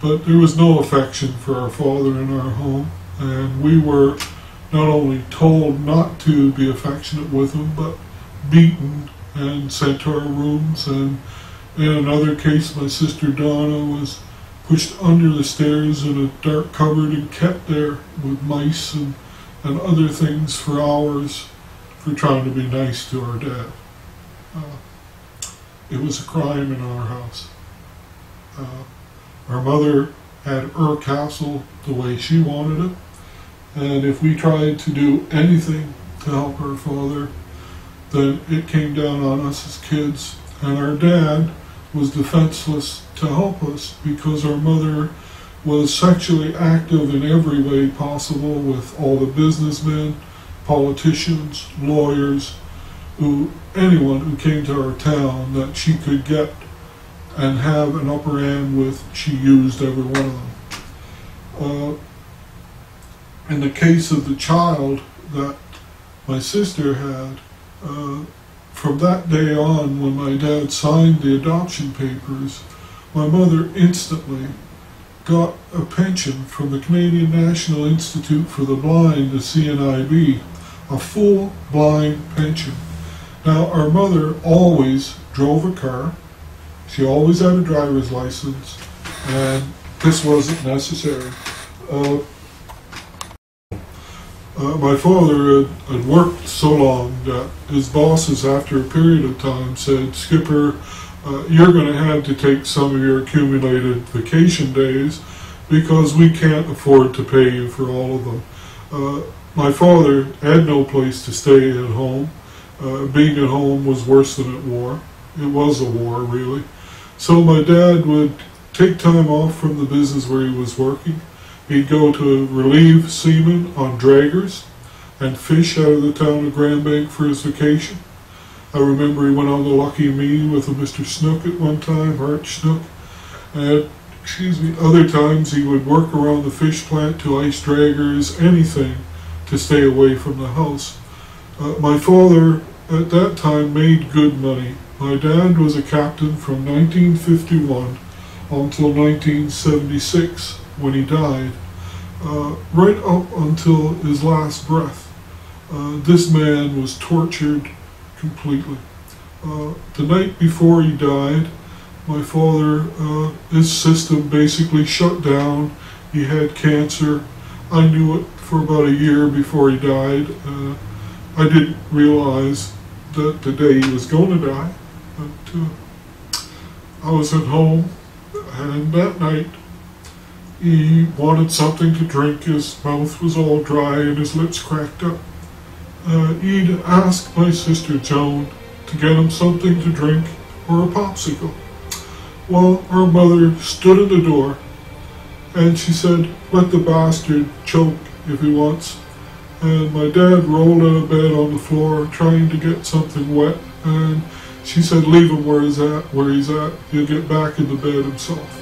But there was no affection for our father in our home, and we were not only told not to be affectionate with him, but beaten and sent to our rooms. And in another case, my sister Donna was pushed under the stairs in a dark cupboard and kept there with mice and other things for hours for trying to be nice to our dad. It was a crime in our house. Our mother had her castle the way she wanted it, and if we tried to do anything to help our father, then it came down on us as kids, and our dad was defenseless to help us because our mother was sexually active in every way possible with all the businessmen, politicians, lawyers, anyone who came to our town that she could get and have an upper hand with. She used every one of them. In the case of the child that my sister had, from that day on, when my dad signed the adoption papers, my mother instantly got a pension from the Canadian National Institute for the Blind, the CNIB, a full blind pension. Now, our mother always drove a car. She always had a driver's license, and this wasn't necessary. My father had worked so long that his bosses, after a period of time, said, "Skipper, you're going to have to take some of your accumulated vacation days because we can't afford to pay you for all of them." My father had no place to stay at home. Being at home was worse than at war. It was a war, really. So my dad would take time off from the business where he was working. He'd go to relieve seamen on draggers and fish out of the town of Grand Bank for his vacation. I remember he went on the Lucky Me with a Mr. Snook at one time, Arch Snook. And, other times he would work around the fish plant to ice draggers, anything to stay away from the house. My father at that time made good money. My dad was a captain from 1951 until 1976 when he died, right up until his last breath. This man was tortured completely. The night before he died, my father, his system basically shut down. He had cancer. I knew it for about a year before he died. I didn't realize that the day he was going to die, but I was at home, and that night he wanted something to drink. His mouth was all dry and his lips cracked up. He'd asked my sister Joan to get him something to drink or a popsicle. Well, our mother stood in the door and she said, "Let the bastard choke if he wants." And my dad rolled out of bed on the floor trying to get something wet, and she said, "Leave him where he's at. He'll get back in the bed himself."